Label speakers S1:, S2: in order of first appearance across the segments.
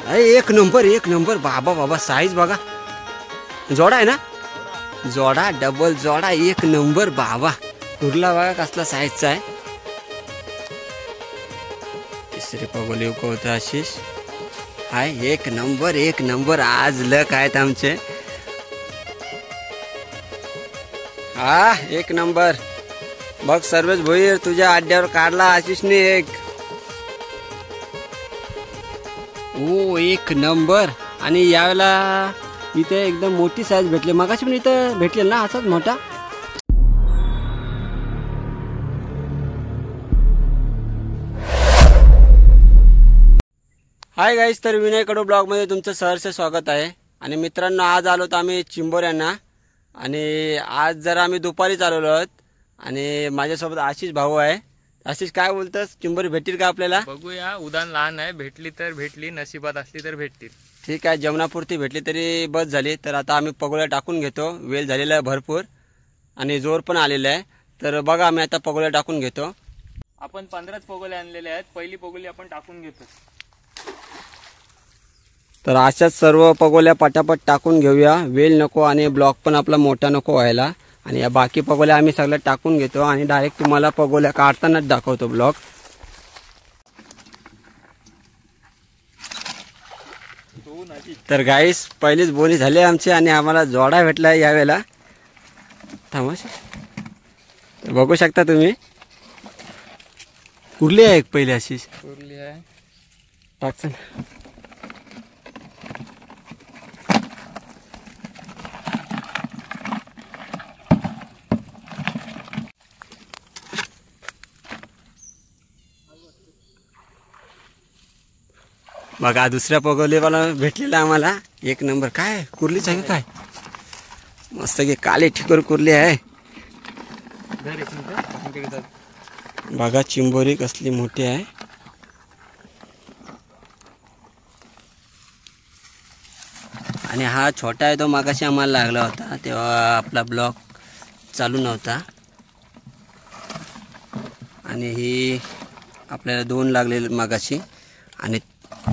S1: एक नंबर बाबा बाबा साईज बघा. जोडा आहे ना, जोडा डबल जोडा एक नंबर बाबा. कुर्ला बघा कसला साईजचा आहे. तिसरे पगोली उकवतो आशिष. हाय एक नंबर आज लक आहेत आमचे. हा एक नंबर बघ सर्वेश भोईर तुझ्या अड्ड्यावर काढला आशिषने एक. ओ एक नंबर. आणि यावेळेला इथे एकदम मोठी साईज भेटली. मगाशी पण इथं भेटले ना असाच मोठा. हाय गाईस, तर विनय कडू ब्लॉगमध्ये तुमचं सहर्ष स्वागत आहे. आणि मित्रांनो आज आलो तर आम्ही चिंबोऱ्यांना. आणि आज जरा आम्ही दुपारीच आलेलो आहोत. आणि माझ्यासोबत आशिष भाऊ आहे. आशिष काय बोलतोस, चिंबोरी भेटतील का आपल्याला?
S2: बघूया, उदान लहान आहे, भेटली तर भेटली, नशिबात असली तर भेटतील.
S1: ठीक आहे, जेवणापुरती भेटली तरी बस झाली. तर आता आम्ही पगोल्या टाकून घेतो. वेल झालेला आहे भरपूर आणि जोर पण आलेला आहे. तर बघा आम्ही आता पगोल्या टाकून घेतो.
S2: आपण 15 पगोले आणलेले आहेत. पहिली पगोली आपण टाकून घेतो.
S1: तर अशाच सर्व पगोल्या पटापट टाकून घेऊया. वेल नको आणि ब्लॉक पण आपला मोठा नको व्हायला. आणि या बाकी पगोल्या आम्ही सगळ्या टाकून घेतो आणि डायरेक्ट तुम्हाला पगोल्या काढतानाच दाखवतो ब्लॉक. तर गाईस पहिलीच बोली झाली आमची आणि आम्हाला जोडा भेटला आहे यावेळेला. थांबा, बघू शकता तुम्ही. कुर्ली आहे एक पहिली आशिष.
S2: कुर्ली आहे,
S1: टाकचं. बघा दुसऱ्या पगोलीवाला भेटलेला आम्हाला एक नंबर. काय कुर्लीच आहे काय, मस्त की काली ठिकर कुर्ली आहे. बघा चिंबोरी कसली मोठी आहे. आणि हा छोटा आहे तो मागाशी आम्हाला लागला होता तेव्हा आपला ब्लॉक चालू नव्हता. आणि ही आपल्याला 2 लागलेली मागाशी आणि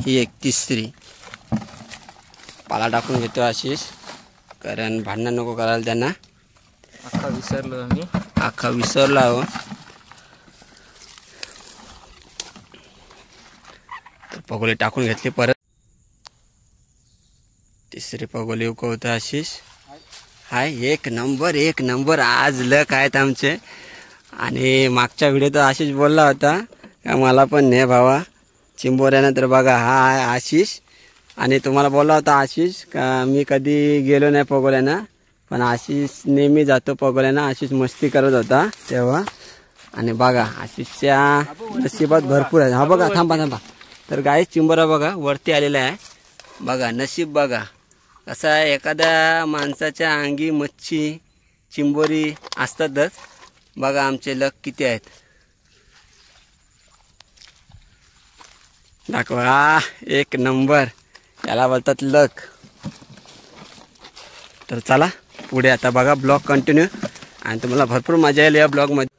S1: ही एक तिसरी. पाला टाकून घेतो आशिष, कारण भांडणं नको करायला त्यांना.
S2: अख्खा विसरलो आम्ही,
S1: अख्खा विसरला हो. तर पगोली टाकून घेतली परत. तिसरी पगोली उकवतो आशिष. हाय एक नंबर आज लक आहेत आमचे. आणि मागच्या व्हिडिओत आशिष बोलला होता का मला पण ने भावा चिंबोऱ्यानं. तर बघा हा आहे आशिष. आणि तुम्हाला बोलला होता आशिष का मी कधी गेलो नाही पगोल्यानं, पण आशिष नेहमी जातो पगोल्यानं. आशिष मस्ती करत होता तेव्हा. आणि बघा आशिषच्या नशिबात भरपूर आहे. हा बघा, थांबा. तर गाईस चिंबोरा बघा वरती आलेला आहे. बघा नशीब बघा कसं आहे. एखाद्या माणसाच्या अंगी मच्छी चिंबोरी असतातच. बघा आमचे लक किती आहेत. दाखवा एक नंबर, याला बोलतात लक. तर चला पुढे आता बघा ब्लॉग कंटिन्यू आणि तुम्हाला भरपूर मजा येईल या ब्लॉगमध्ये.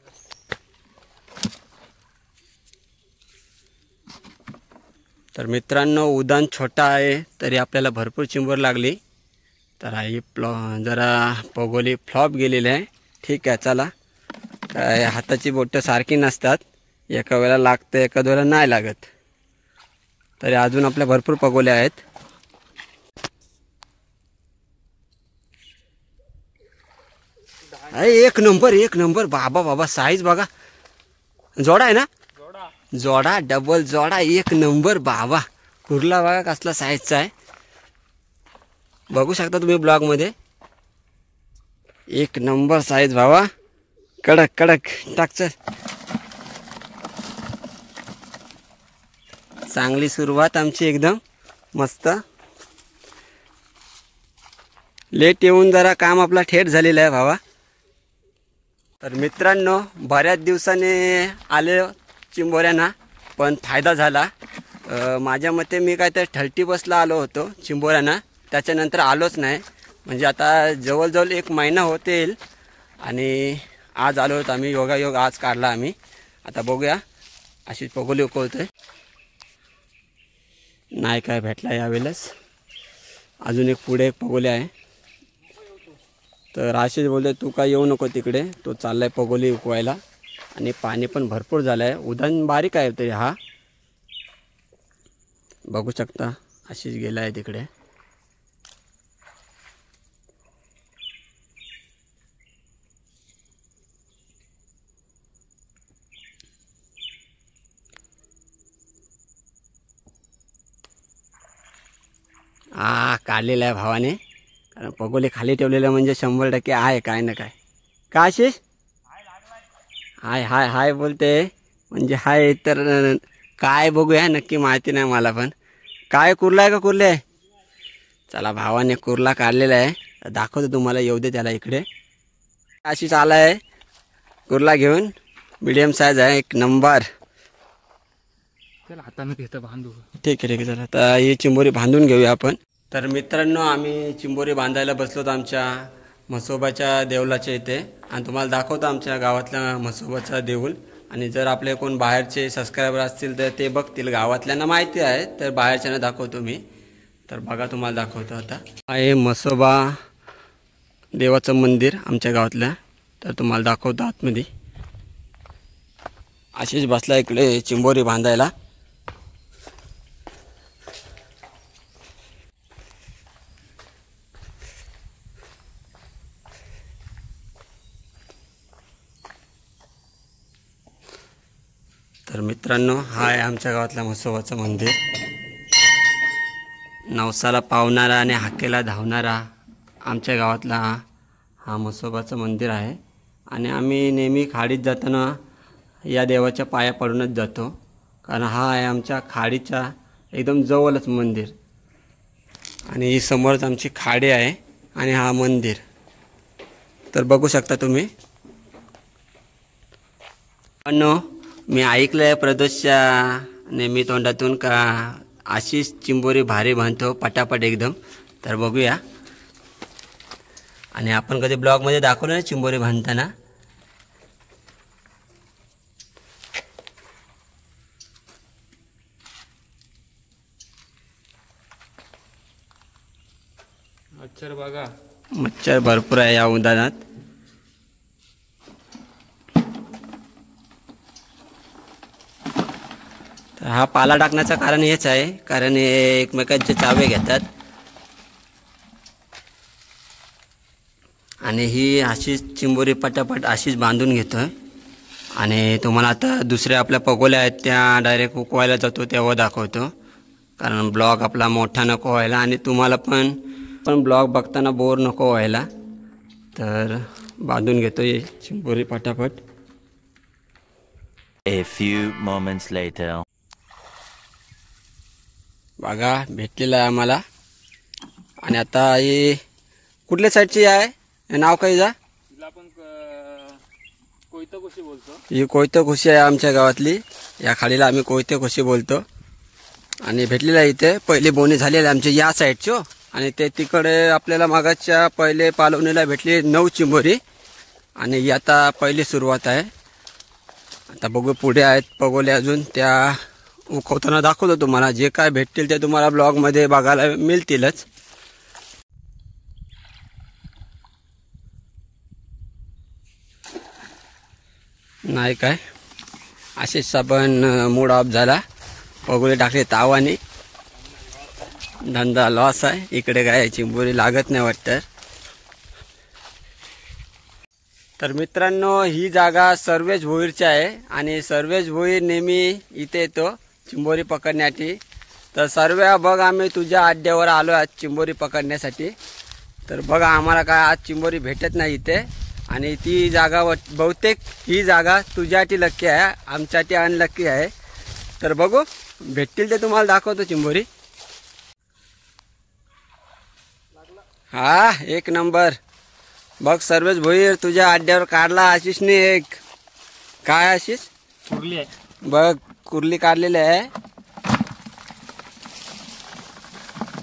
S1: तर मित्रांनो उदान छोटा आहे तरी आपल्याला भरपूर चिंबोर लागली. तर ही जरा पगोली फ्लॉप गेलेली आहे. ठीक आहे चला, काय हाताची बोटं सारखी नसतात. एका वेळेला लागतं एका वेळेला नाही लागत. तरी अजून आपल्या भरपूर पगोल्या आहेत. एक नंबर बाबा बाबा साईज बघा. जोडा आहे ना, जोडा डबल जोडा एक नंबर बाबा. कुर्ला बघा कसला साईजचा आहे. बघू शकता तुम्ही ब्लॉगमध्ये. एक नंबर साईज बाबा, कडक टाकचं. चांगली सुरुवात आमची एकदम मस्त. लेट येऊन जरा काम आपला थेट झालेला आहे भावा. तर मित्रांनो बऱ्याच दिवसाने आले चिंबोऱ्यांना, पण फायदा झाला. माझ्या मते मी काय तर 30 आलो होतो चिंबोऱ्यांना, त्याच्यानंतर आलोच नाही. म्हणजे आता जवळजवळ 1 महिना होते येईल. आणि आज आलो होतो आम्ही, योगायोग आज काढला आम्ही. आता बघूया अशी पगोली उकळतोय. नाही काय भेटला यावेळेस. अजून एक पुढे एक पगोली आहे. तर आशिष बोलते तू काय येऊ नको तिकडे, तो चाललाय पगोली उकवायला. आणि पाणी पण भरपूर झालं आहे. उधाण बारीक आहे तरी हा, बघू शकता. आशिष गेला आहे तिकडे. काढलेला आहे भावाने, कारण पगोली खाली ठेवलेलं म्हणजे 100% आहे काय ना काय. का आशिष? हाय हाय हाय बोलते म्हणजे हाय. तर काय बघूया, नक्की माहिती नाही मला पण. काय कुर्ला आहे का कुर्ले आहे? चला भावाने कुर्ला काढलेला आहे, दाखवतो तुम्हाला. येऊ दे त्याला इकडे. आशिष आला आहे कुर्ला घेऊन. मीडियम साईज आहे, एक नंबर.
S2: चल हाताने घेतं बांधू.
S1: ठीक आहे चला आता ही चिंबोरी बांधून घेऊया आपण. तर मित्रांनो आम्ही चिंबोरी बांधायला बसलोत आमच्या म्हसोबाच्या देऊलाच्या इथे. आणि तुम्हाला दाखवतो आमच्या गावातल्या म्हसोबाचा देऊळ. आणि जर आपले कोण बाहेरचे सबस्क्रायबर असतील तर ते बघतील, गावातल्यांना माहिती आहे, तर बाहेरच्यांना दाखवतो मी. तर बघा तुम्हाला दाखवतो आता. आहे म्हसोबा देवाचं मंदिर आमच्या गावातल्या. तर तुम्हाला दाखवतो आतमध्ये. आशिष बसला इकडे चिंबोरी बांधायला. तर मित्रांनो हा आहे आमच्या गावातला म्हसोबाचं मंदिर. नवसाला पावणारा आणि हाकेला धावणारा आमच्या गावातला हा म्हसोबाचं मंदिर आहे. आणि आम्ही नेहमी खाडीत जाताना या देवाच्या पाया पडूनच जातो, कारण हा आहे आमच्या खाडीच्या एकदम जवळच मंदिर. आणि ही समोरच आमची खाडी आहे आणि हा मंदिर. तर बघू शकता तुम्ही. पण मी ऐकलं आहे प्रदोषच्या नेहमी तोंडातून का आशिष चिंबोरी भारी बांधतो पटापट एकदम. तर बघूया. आणि आपण कधी ब्लॉगमध्ये दाखवलं ना चिंबोरी बांधताना.
S2: मच्छर बघा,
S1: मच्छर भरपूर आहे या उन्हाळ्यात. हा पाला टाकण्याचं कारण हेच आहे, कारण हे एकमेकांचे चावे घेतात. आणि ही आशिष चिंबोरी पटापट आशिष बांधून घेतोय. आणि तुम्हाला आता दुसऱ्या आपल्या पगोल्या आहेत त्या डायरेक्ट उकवायला जातो तेव्हा दाखवतो, कारण ब्लॉग आपला मोठा नको व्हायला आणि तुम्हाला पण ब्लॉग बघताना बोर नको व्हायला. तर बांधून घेतोय चिंबोरी पटापट.
S3: A few moments later.
S1: बघा भेटलेला आहे आम्हाला. आणि आता ही कुठल्या साईडची आहे, हे नाव काय जा?
S2: तिला आपण कोयतं कशी बोलतो.
S1: ही कोयतं खुशी आहे आमच्या गावातली. या खाडीला आम्ही कोयतं खुशी बोलतो. आणि भेटलेला आहे इथे. पहिली बोनी झालेली आमच्या या साईडची. आणि ते तिकडे आपल्याला मागाच्या पहिले पालवणीला भेटली 9 चिंबोरी. आणि ही आता पहिली सुरुवात आहे. आता बघू पुढे आहेत पगोले अजून, त्या उकवताना दाखवतो तुम्हाला. जे काय भेटतील ते तुम्हाला ब्लॉगमध्ये बघायला मिळतीलच. नाही काय आशिषचा पण मूड ऑफ झाला. पगोले टाकले तावाने. धंदा लॉस आहे. इकडे काय चिंबोरी लागत नाही वाटतं. तर मित्रांनो ही जागा सर्वेश भोईरची आहे. आणि सर्वेश भोईर नेहमी इथे येतो चिंबोरी पकडण्यासाठी. तर सर्व बघ आम्ही तुझ्या अड्ड्यावर आलो आज चिंबोरी पकडण्यासाठी. तर बघा आम्हाला काय आज चिंबोरी भेटत नाही इथे. आणि ती जागा बहुतेक ही जागा तुझ्यासाठी लक्की आहे, आमच्यासाठी अनलक्की आहे. तर बघू भेटतील ते तुम्हाला दाखवतो चिंबोरी. हा एक नंबर. बघ सर्वेश भोईर तुझ्या अड्ड्यावर काढला आशिषने एक. काय आशिष?
S2: कुर्ली आहे
S1: बघ कुर्ली काढलेली आहे.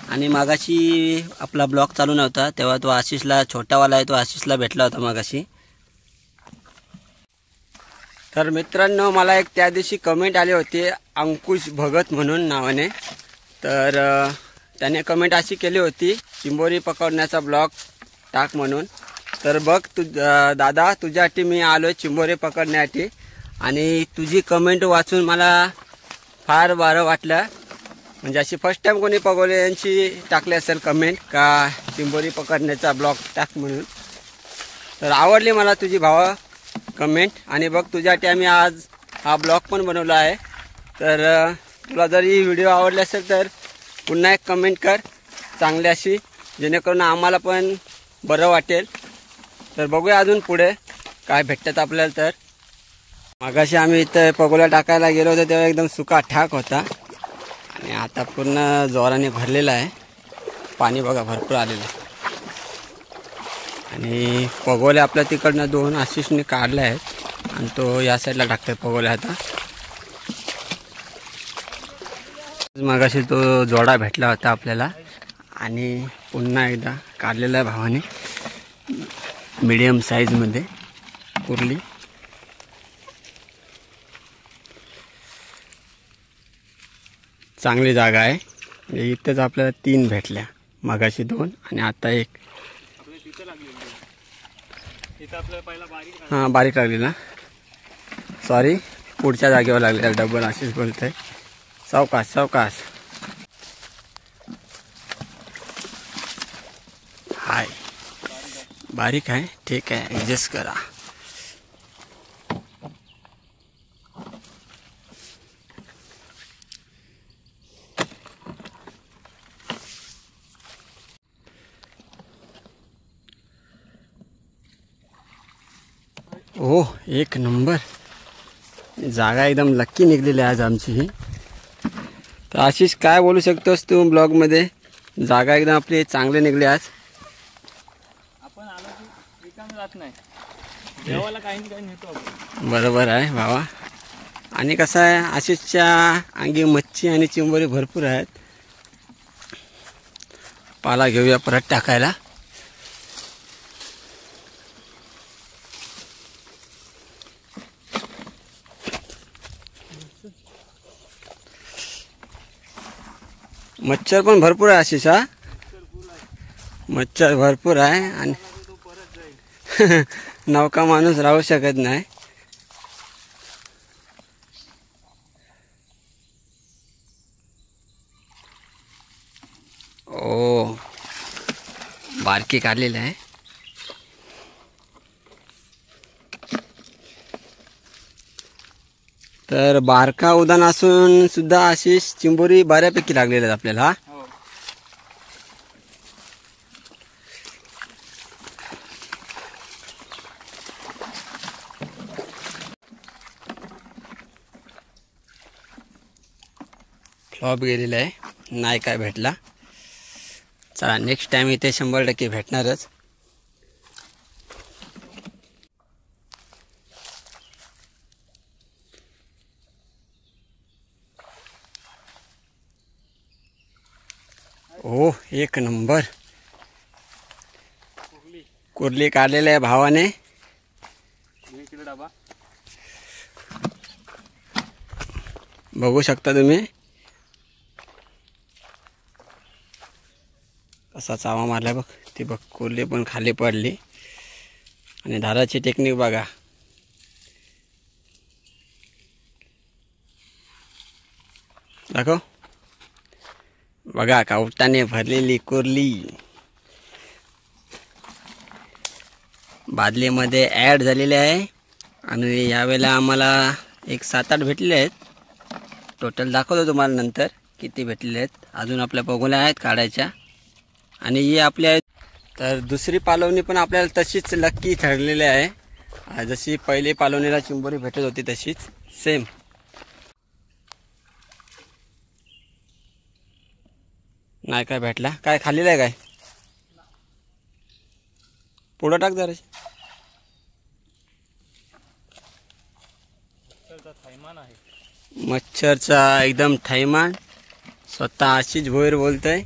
S1: आणि मागाशी आपला ब्लॉग चालू नव्हता तेव्हा तो आशिषला, छोटावाला आहे तो आशिषला भेटला होता मागाशी. तर मित्रांनो मला एक त्या दिवशी कमेंट आली होती अंकुश भगत म्हणून नावाने. तर त्याने कमेंट अशी केली होती चिंबोरी पकडण्याचा ब्लॉग टाक म्हणून. तर बघ दादा तुझ्यासाठी मी आलो आहे चिंबोरी पकडण्यासाठी. आणि तुझी कमेंट वाचून मला फार बरं वाटलं. म्हणजे अशी फर्स्ट टाईम कोणी पगोले यांची टाकली असेल कमेंट का चिंबोरी पकडण्याचा ब्लॉग टाक म्हणून. तर आवडली मला तुझी भावा कमेंट. आणि बघ तुझ्यासाठी आम्ही आज हा ब्लॉग पण बनवला आहे. तर तुला जर ही व्हिडिओ आवडली असेल तर पुन्हा एक कमेंट कर चांगली अशी, जेणेकरून आम्हाला पण बरं वाटेल. तर बघूया अजून पुढे काय भेटतात आपल्याला. तर मागाशी आम्ही इथं पगोला टाकायला गेलो होतो तेव्हा एकदम सुका ठाक होता आणि आता पूर्ण जोराने भरलेला आहे. पाणी बघा भरपूर आलेलं आहे. आणि पगोले आपल्या तिकडनं 2 आशिषने काढले आहेत आणि तो या साईडला टाकतोय पगोले. आता मागाशी तो जोडा भेटला होता आपल्याला आणि पुन्हा एकदा काढलेला आहे भावाने मीडियम साईजमध्ये कुर्ली. चांगली जागा आहे. म्हणजे इथंच आपल्याला 3 भेटल्या, मागाशी 2 आणि आता 1. हां बारीक लागलेला, सॉरी पुढच्या जागेवर लागलेला डबल अशीच बोलतंय. सावकाश सावकाश. हाय बारीक आहे, ठीक आहे ॲडजस्ट करा. ओह एक नंबर. जागा एकदम लक्की निघलेली आहे आज आमची ही. तर आशिष काय बोलू शकतोस तू ब्लॉगमध्ये? जागा एकदम आपली चांगली निघली आज.
S2: आपण आलो की रिकामी जात नाही, देवाला काही ना काही नेतो आपण.
S1: बरोबर आहे भावा. आणि कसं आहे आशिषच्या अंगी मच्छी आणि चिंबोरी भरपूर आहेत. पाला घेऊया परत टाकायला. मच्छर पण भरपूर आहे आशिष. हा मच्छर भरपूर आहे आणि नौका माणूस राहू शकत नाही. ओ बारकी काढलेली आहे. तर बारका उदान असून सुद्धा आशिष चिंबोरी बऱ्यापैकी लागलेल्या आहेत आपल्याला.
S2: हो.
S1: फ्लॉप गेलेला आहे, नाही काय भेटला. चला नेक्स्ट टाइम इथे 100% भेटणारच. ओ एक नंबर कुर्ली काढलेली आहे भावाने.
S2: डबा
S1: बघू शकता तुम्ही कसा चावा मारला बघ. ती बघ कुर्ली पण खाली पडली. आणि धाराची टेक्निक बघा. दाखव बघा कावटाने भरलेली कुर्ली बादलीमध्ये ॲड झालेली आहे. आणि यावेळेला आम्हाला एक 7-8 भेटलेले आहेत. टोटल दाखवतो तुम्हाला नंतर किती भेटलेले आहेत. अजून आपल्या पगोल्या आहेत काढायच्या आणि ही आपली आहेत. तर दुसरी पालवणी पण आपल्याला तशीच लक्की ठरलेली आहे. जशी पहिली पालवणीला चिंबोरी भेटत होती तशीच सेम. नाही काय भेटला, काय खाल्लेलं आहे काय? पुढं टाक जरा.
S2: थैमान आहे,
S1: मच्छरचा एकदम थैमान. स्वतः अशीच भोयर बोलतोय.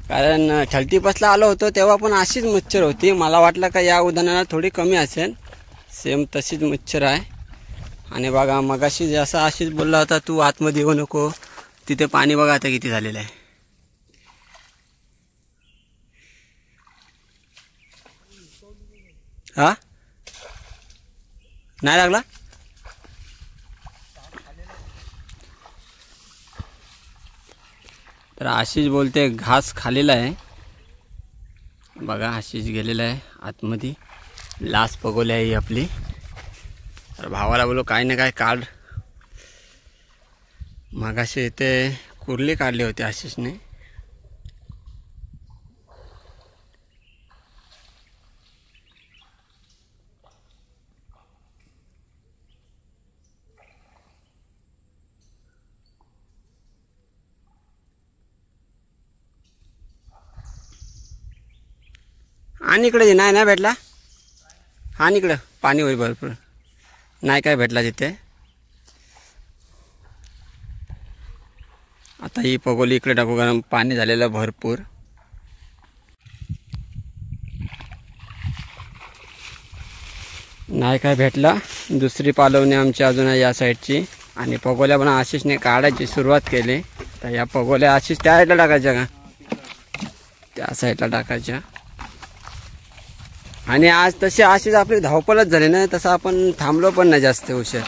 S1: कारण ठलतीपासला आलो होतो तेव्हा पण अशीच मच्छर होती. मला वाटलं का या उदाहरणाला थोडी कमी असेल. सेम तशीच मच्छर आहे. आणि बघा मगाशी जसा अशीच बोलला होता तू आतमध्ये येऊ नको, तिथे पाणी बघा आता किती झालेलं आहे. हा नाही लागला. तर आशिष बोलते घास खालेला आहे. बघा आशिष गेलेला आहे आतमध्ये. लास्ट पगोली आहे ही आपली. तर भावाला बोलो काय ना काय काढ. मगाशी इथे कुर्ली काढली होती आशिषने. आणि इकडे नाही नाही भेटला. हा इकडं पाणी होईल भरपूर. नाही काय भेटला तिथे. आता ही पगोली इकडे टाकू कारण पाणी झालेलं भरपूर. नाही काय भेटला. दुसरी पालवणी आमची अजून आहे या साईडची. आणि पगोल्या पण आशिषने काढायची सुरुवात केली. तर या पगोल्या आशिष त्या साईडला टाकायच्या का. त्या साईडला टाकायच्या. आणि आज तशी आशिष आपली धावपळच झाली ना. तसं आपण थांबलो पण नाही जास्त उशीर.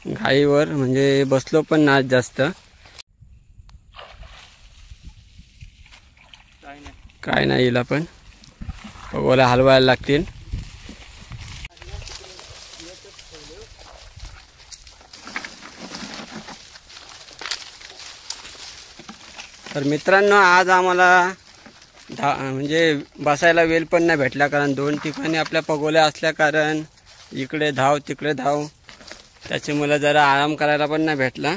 S1: घाईवर म्हणजे बसलो पण नाही जास्त. काय नाही हिला पण पगोल्या हलवायला लागतील. तर मित्रांनो आज आम्हाला म्हणजे बसायला वेळ पण नाही भेटला. कारण 2 ठिकाणी आपल्या पगोल्या असल्या कारण इकडे धाव तिकडे धाव. त्याच्यामुळे जरा आराम करायला पण नाही भेटला.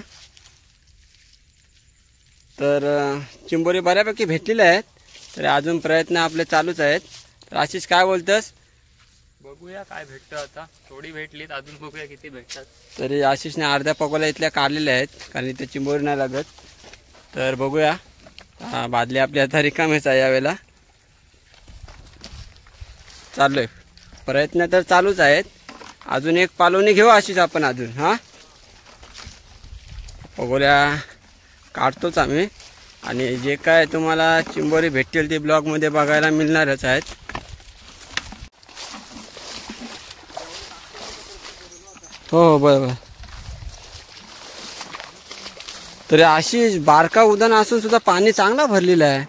S1: तर चिंबोरी बऱ्यापैकी भेटलेल्या आहेत. तर अजून प्रयत्न आपले चालूच आहेत. तर आशिष काय बोलतस.
S2: बघूया काय भेटतं आता. थोडी भेटलीत अजून बघूया किती भेटतात.
S1: तरी आशिषने अर्ध्या पगोल्या इथल्या काढलेल्या आहेत कारण इथे चिंबोरी नाही लागत. तर बघूया. बादली आपली आता रिकामीच आहे यावेळेला. चालू आहे प्रयत्न तर चालूच आहेत. अजून एक पालवणी घेऊ आशिष आपण अजून. हा पगोल्या काढतोच आम्ही. आणि जे काय तुम्हाला चिंबोरी भेटतील ते ब्लॉगमध्ये बघायला मिळणारच आहेत. हो बरोबर. तरी आशिष बारका उदान असून सुद्धा पाणी चांगला भरलेलं आहे.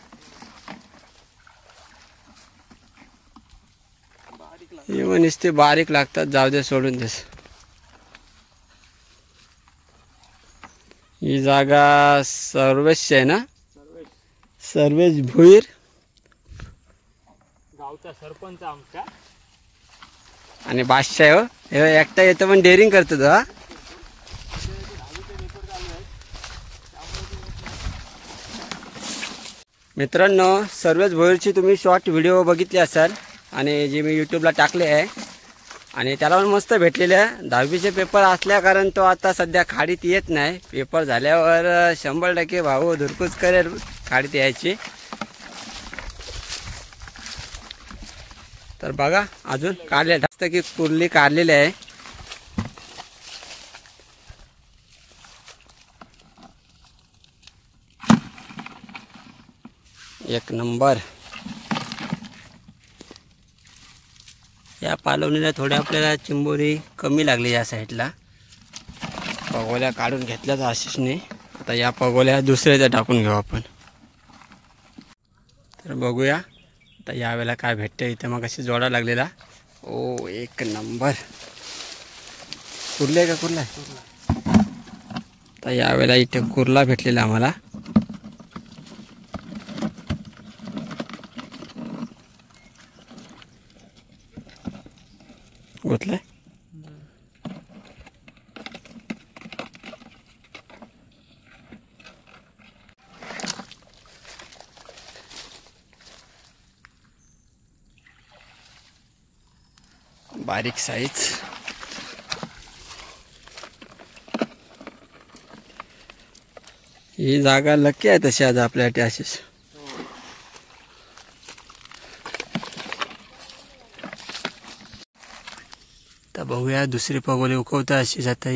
S1: हे नुसते बारीक लागतात. जाऊ दे सोडून देस. ही जागा सर्वेश आहे ना. सर्वेश भुईर
S2: गावचा सरपंच आमच्या.
S1: आणि बादशाह हो हे एकटा येतं पण डेअरिंग करतो तो. हा मित्रांनो सर्वेश भोईरची तुम्ही शॉर्ट व्हिडिओ बघितली असाल. आणि जे मी यूट्यूबला टाकले आहे. आणि त्याला पण मस्त भेटलेले आहे. 10वीचे पेपर असल्या कारण तो आता सध्या खाडीत येत नाही. पेपर झाल्यावर 100% भाऊ धुरकूस करेल खाडीत यायची. तर बघा अजून काढले जास्त की कुर्ली काढलेली आहे. एक नंबर. या पालवणीला थोड्या आपल्याला चिंबोरी कमी लागली या साईडला. पगोल्या काढून घेतल्याच आशिषने. आता या पगोल्या दुसऱ्याच्या टाकून घेऊ आपण. तर बघूया आता यावेळेला काय भेटते. इथे मग अशी जोडा लागलेला. ओ एक नंबर. कुर्ला आहे का कुर्ला आहे. आता यावेळेला इथे कुर्ला भेटलेला आम्हाला. गोतलाय. बारीक साईज. ही जागा लकी आहे तशी आज आपल्यासाठी आशिष. तर बघूया दुसरी पगोली उकवता अशी जाता.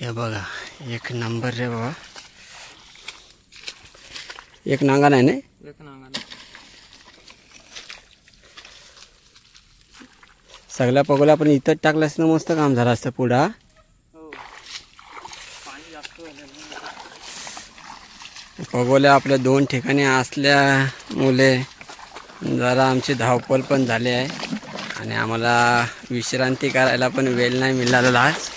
S1: हे बघा एक नंबर रे बाबा. एक नांगा नाही ना.
S2: एक नांगा
S1: सगळ्या पगोल्या आपण इथंच टाकलं असतं ना मस्त काम झालं असतं पुढं.
S2: हो पाणी जास्त झालं.
S1: पगोल्या आपल्या 2 ठिकाणी असल्यामुळे जरा आमची धावपळ पण झाली आहे आणि आम्हाला विश्रांती करायला पण वेळ नाही मिळालेला आज.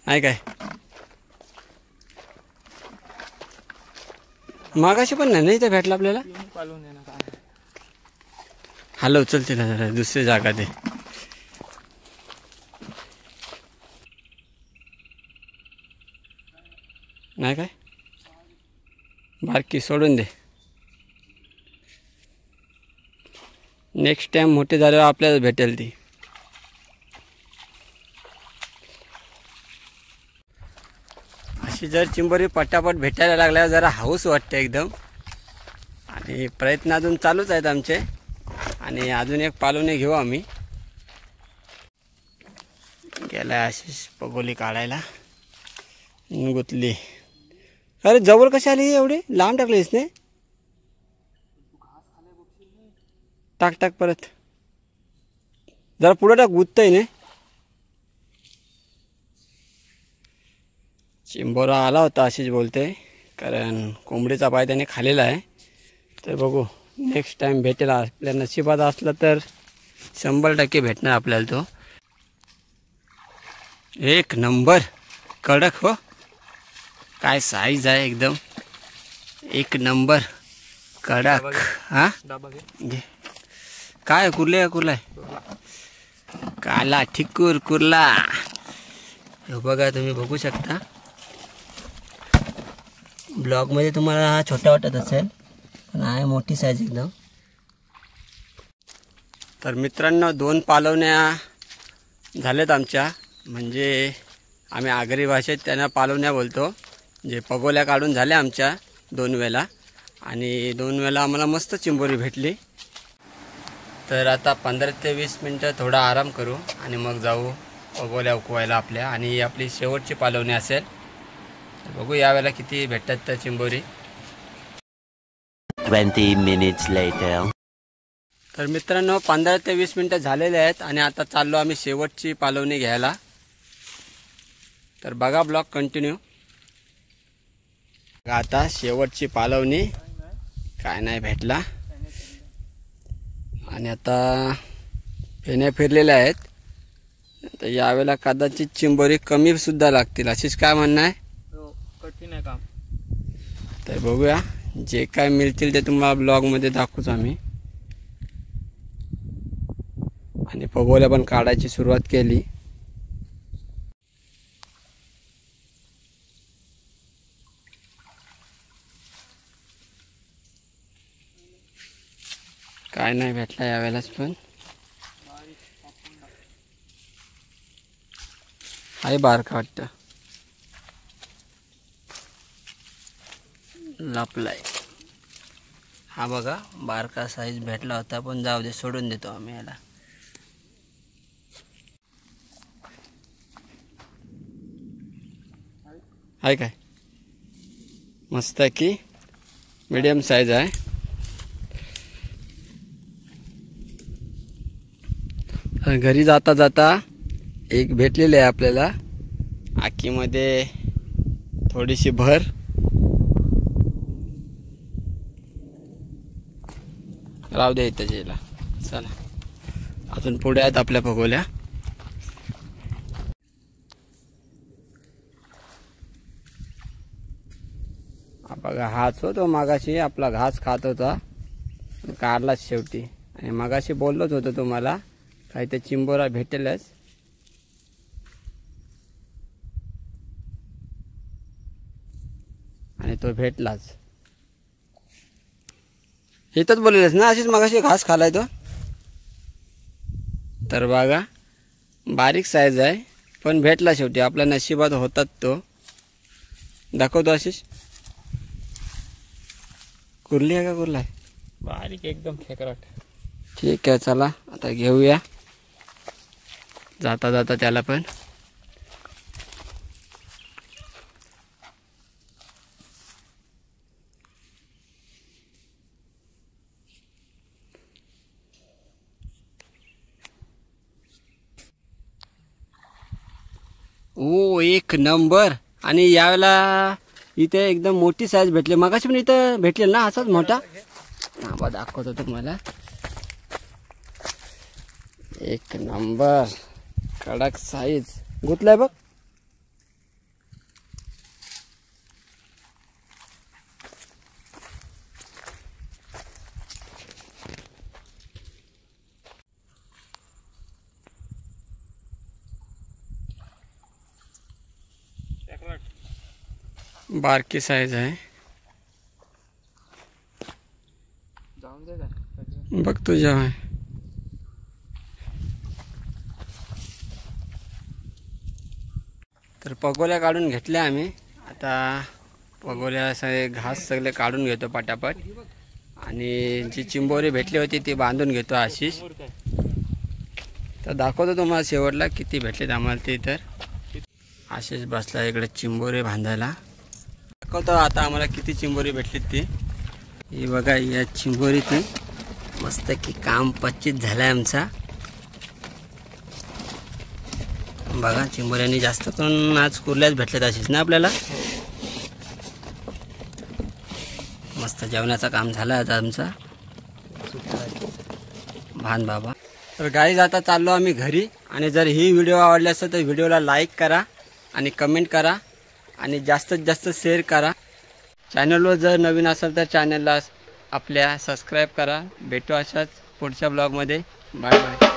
S1: नाही काय मागाशी पण नाही ना इथे भेटलं आपल्याला.
S2: पालवून देणार काय
S1: हॅलो चल तिला जरा दुसरी जागा दे. नाही काय बारकी सोडून दे. नेक्स्ट टाइम मोठे झाल्यावर आपल्याला भेटेल ती. अशी जर चिंबोरी पटापट भेटायला लागल्यावर जरा हाऊस वाटते एकदम. आणि प्रयत्न अजून चालूच आहेत आमचे. आणि अजून एक पालवणे घेऊ आम्ही. गेला अशीच पगोली काढायला गुतली. अरे जवळ कशी आली एवढी लांब टाकलीस ने. टाक टाक परत जरा पुढं टाक गुततंय ने. चिंबोरा आला होता अशीच बोलते कारण कोंबडीचा पाय त्याने खाल्लेला आहे. तर बघू नेक्स्ट टाइम भेटेल. आपल्या नशिबात असला तर 100% भेटणार आपल्याला तो. एक नंबर कडक हो. काय साईज आहे एकदम एक नंबर कडक. हा
S2: डाबा घे.
S1: घे. काय कुर्ले कुर्ला काला ठिकूर कुर्ला. हे बघा तुम्ही बघू शकता. ब्लॉगमध्ये तुम्हाला हा छोटा वाटत असेल पण आहे मोठी साईज एकदम. तर मित्रांनो 2 पालवण्या झाल्यात आमच्या. म्हणजे आम्ही आगरी भाषेत त्यांना पालवण्या बोलतो. जे पगोल्या काढून झाल्या आमच्या 2 वेळा. आणि 2 वेळा आम्हाला मस्त चिंबोरी भेटली. तर आता 15 ते 20 मिनटं थोडा आराम करू आणि मग जाऊ पगोल्या उकवायला आपल्या. आणि ही आपली शेवटची पालवणी असेल. बघू यावेळेला किती भेटतात त्या चिंबोरी.
S3: 20 minutes later.
S1: तर मित्रांनो 15 ते 20 मिनटं झालेले आहेत आणि आता चाललो आम्ही शेवटची पालवणी घ्यायला. तर बघा ब्लॉग कंटिन्यू. आता शेवटची पालवणी काय नाही भेटला. आणि आता फेण्या फिरलेल्या आहेत. तर यावेळेला कदाचित चिंबोरी कमी सुद्धा लागतील अशीच काय म्हणणं आहे.
S2: कठीण आहे काम.
S1: तर बघूया जे काय मिळतील ते तुम्हाला ब्लॉगमध्ये दाखवूच आम्ही. आणि पगोल्या पण काढायची सुरुवात केली. काय नाही भेटला यावेळेलाच पण. आहे बारका वाटतं लापलाय. हा बघा बारका साईज भेटला होता पण जाऊ दे सोडून देतो आम्ही याला. आहे काय मस्त की मीडियम साईज आहे. घरी जाता जाता एक भेटलेली आहे आपल्याला. आखीमध्ये थोडीशी भर. राहू दे इथं जेला. चला अजून पुढे आहेत आपल्या पगोल्या. बघा हाच होतो मागाशी आपला घास खात होता काढलाच शेवटी. आणि मागाशी बोललोच होतो तुम्हाला काही ते चिंबोरा भेटेलच. आणि तो भेटलाच. इथंच बोललेलंच ना अशीच मागाशी घास खालाय तो. तर बघा बारीक साईज आहे पण भेटला शेवटी. आपल्या नशिबात होतात तो. दाखवतो आशिष. कुर्ली आहे का कुर्ला आहे.
S2: बारीक एकदम खेकराट.
S1: ठीक आहे चला आता घेऊया. जाता जाता त्याला पण. ओ एक नंबर. आणि यावेळेला इथे एकदम मोठी साईज भेटली. मगाशी पण इथं भेटलेल ना असाच मोठा. हा दाखवतो तुम्हाला. एक नंबर कडक साईज गुतलाय बघ. बारकी साईज आहे.
S2: जाऊन दे का
S1: बघ तुझ्या आहे. तर पगोल्या काढून घेतल्या आम्ही. आता पगोल्या सगळे घास सगळे काढून घेतो पटापट. आणि जी चिंबोरी भेटली होती ती बांधून घेतो आशिष. तर दाखवतो तुम्हाला शेवटला किती भेटलेत आम्हाला ते. तर आशिष बसला इकडे चिंबोरी बांधायला. दाखवतो आता आम्हाला किती चिंबोरी भेटलीत ती. ही बघा या चिंबोरी ती मस्त की काम 25 झालाय आमचा. बघा चिंबोऱ्यांनी जास्त करून आज कुर्ल्याच भेटल्यात अशीच ना आपल्याला. मस्त जेवणाचं काम झालं आज आमचा. भान बाबा. तर गाईज आता चाललो आम्ही घरी. आणि जर ही व्हिडिओ आवडली असेल तर व्हिडिओला लाईक करा आणि कमेंट करा आणि जास्तीत जास्त शेअर करा. चॅनलवर जर नवीन असेल तर चॅनलला आपल्या सबस्क्राईब करा. भेटू अशाच पुढच्या ब्लॉगमध्ये. Bye bye.